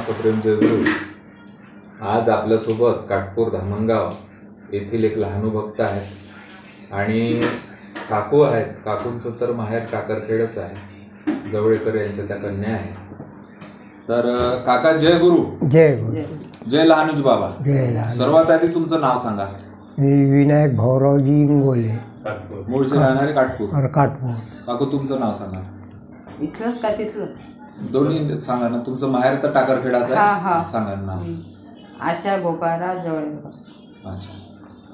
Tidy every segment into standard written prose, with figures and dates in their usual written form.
सप्रेम जयगुरु. आज आपल्यासोबत काटपूर धामणगाव येथील एक लहानू भक्त आहेत आणि काकू आहेत. काकूंचं तर माहेर काकरखेडच आहे. जवळेकर यांच्या त्या कन्या आहेत. तर काका जय गुरु. जय गुरु. जय लहानूजी बाबा. जय लहानू. सर्वात आधी तुमचं नाव सांगा. मी विनायक भाऊरावजी इंगोले, मूळचे राहणारे काटपूर. काटपूर. काकू तुमचं नाव सांगा. इथलंच का तिथलं? दोन्ही सांगा ना. तुमचं माहेर तर टाकरखेडाचं आहे, सांगा ना नाव. आशा गोपाळराव जवळेकर. अच्छा.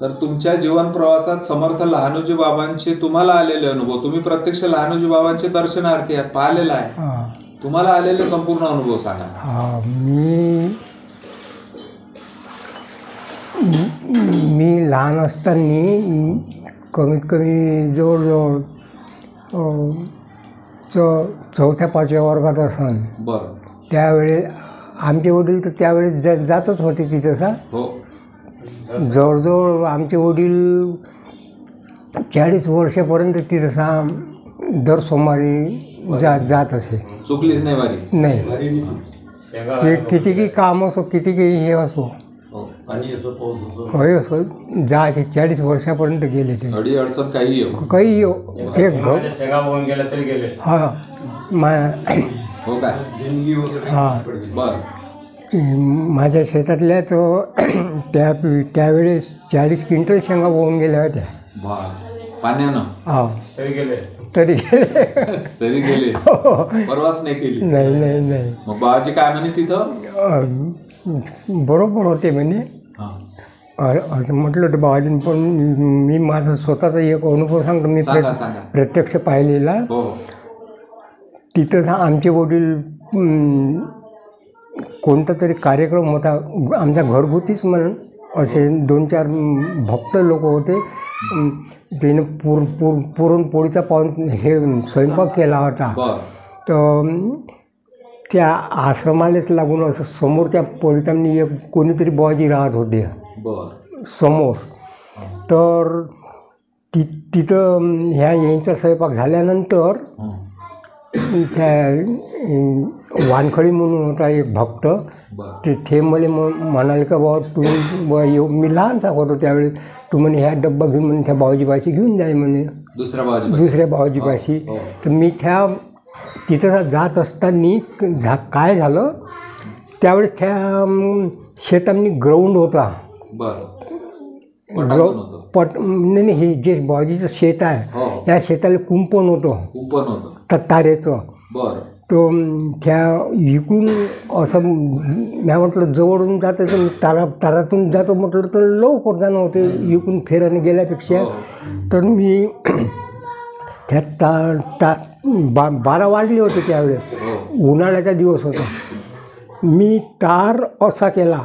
तर तुमच्या जीवन प्रवासात समर्थ लहानूजी बाबांचे तुम्हाला आलेले अनुभव, तुम्ही प्रत्यक्ष लहानूजी बाबांचे दर्शनार्थी आहात, पाहिलेला आहे. तुम्हाला आलेले संपूर्ण अनुभव सांगा. मी लहान असताना कमीत कमी जवळजवळ चौथ्या पाचव्या वर्गात असन. बरं. त्यावेळेस आमचे वडील तर त्यावेळेस जातच होते तिथं. हो. जवळजवळ आमचे वडील 40 वर्षापर्यंत तिथं दर सोमवारी जात असे. चुकलीच नाही वारी. नाही, ते किती काम असो, किती हे असो, होय असो, जायचे. 40 वर्षापर्यंत गेले ते. अडी अडचण काही काही ते हा हो काय. हा. बर. माझ्या शेतातल्या तो त्यावेळेस 40 क्विंटल शेंगा वाहून गेल्या होत्या. पाण्यानं. हा. तरी गेले. परवाच नाही केली. नाही. मग बाबाजी काय म्हणे तिथं? बरोबर होते म्हणे. असं म्हटलं तर बाबाजीन. पण मी माझा स्वतःचा एक अनुभव सांगतो. मी प्रत्यक्ष पाहिलेला. तिथं आमचे वडील कोणता तरी कार्यक्रम होता आमचा घरगुतीच म्हणून. असे 2-4 भक्त लोक होते. त्याने पुरणपोळीचा हे स्वयंपाक केला होता. तर त्या आश्रमालाच लागून असं समोर त्या पोळीतांनी एक कोणीतरी बुवाजी राहत होते समोर. तर तिथं यांचा स्वयंपाक झाल्यानंतर त्या वानखळी म्हणून होता एक भक्त. ते मला म्हणाले का बाबा तू मी लहानसा होतो त्यावेळेस, तू म्हणे ह्या डब्बा घेऊन म्हणे त्या बाबाजीपाशी घेऊन जाय म्हणे, दुसऱ्या बाबाजीपाशी. तर मी तिथं जात असताना काय झालं, त्यावेळेस त्या शेतांनी ग्राउंड होता. नाही, हे जे बाबाजीचं शेत आहे या शेताला कुंपण होतं तारेचं. तो त्या इकडून असं मी म्हटलं जवळून जातं तारातून जातो म्हटलं तर लवकर जाणं होते इकडून फेराने गेल्यापेक्षा. तर मी त्या 12 वाजले होते त्यावेळेस, उन्हाळ्याचा दिवस होता. मी तार असा केला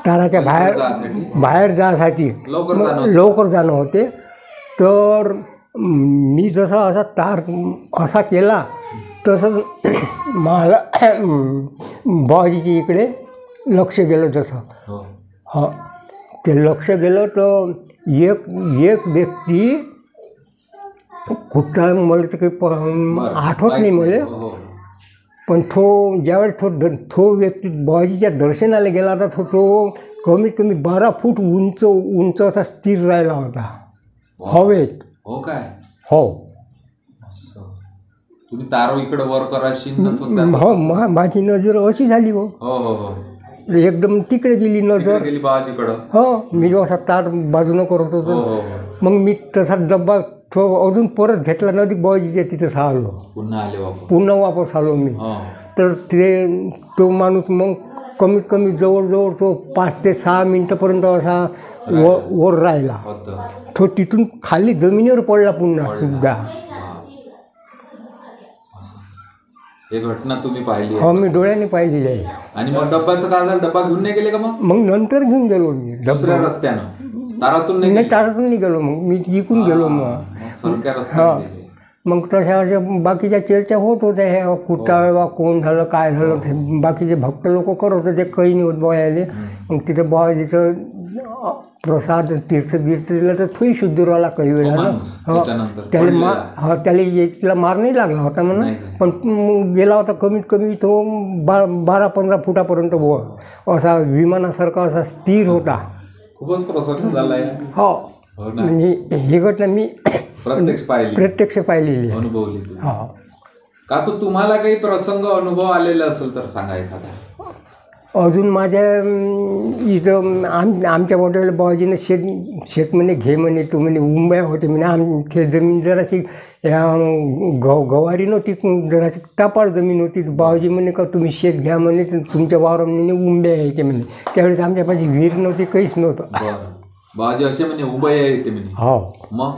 ताराच्या बाहेर जायसाठी लवकर जाणं होते. तर मी जसा असा तार असा केला तसंच मला बाबाजीच्या इकडे लक्ष गेलं. जसं हा ते लक्ष गेलं तर एक व्यक्ती कुठला मला तर काही आठवत नाही मला. पण ज्यावेळेस तो व्यक्ती बाबाजीच्या दर्शनाला गेला होता तो कमीत कमी 12 फूट उंच असा स्थिर राहिला होता हवेत. हो काय. हो. तुम्ही तारो इकडे वर कराशी. हो, माझी नजर अशी झाली. हो एकदम तिकडे गेली नजर. हो, मी असा तार बाजूनं करत होतो. मग मी तसा डब्बा अजून परत घेतला नदी बाबाजीच्या तिथं आलो. पुन्हा वापस आलो मी. तर तो माणूस मग कमीत कमी जवळजवळ तो 5 ते 6 मिनिटापर्यंत असा वर राहिला. तो तिथून खाली जमिनीवर पडला पुन्हा सुद्धा. हे घटना तुम्ही पाहिली? हो, मी डोळ्याने पाहिलेली आहे. आणि मग डब्याचं काय झालं? डब्बा घेऊन नाही गेले का? मग नंतर घेऊन गेलो मी. दुसऱ्या रस्त्यानं तारातून नाही गेलो. मग मी इकून गेलो. मग मग तशा अशा बाकीच्या चर्चा होत होत्या ह्या कुठं बा कोण झालं काय झालं ते बाकीचे भक्त लोक करत होते काही नाही होत बुवा यायले. मग तिथे बुवा जिथं प्रसाद तीर्थ बिर्थ दिलं तर थोडी शुद्ध राहिला काही वेळ झालं. त्याला त्याला मार नाही लागला होता म्हणून, पण गेला होता कमीत कमी तो 12-15 फुटापर्यंत बुवा असा विमानासारखा असा स्थिर होता. खूपच प्रसन्न झालाय. हो म्हणजे ही घटना मी प्रत्यक्ष पाहिलेली अनुभवली. हो काकू तुम्हाला काही प्रसंग अनुभव आलेला असेल तर सांगा एखादा. अजून माझ्या इथं आमच्या वडिला बाबाजीनं शेत म्हणे घे म्हणे तू म्हणे उंब्या होते म्हणे ते जमीन जराशी गवारी नव्हती जराशी टापाळ जमीन होती. बाबाजी म्हणे का तुम्ही शेत घ्या म्हणे तुमच्या वावरात म्हणे उंब्या यायचे म्हणे. त्यावेळेस आमच्यापाशी विहीर नव्हती काहीच नव्हतं. बाबाजी असे म्हणे उंब्या येते म्हणे. हो मग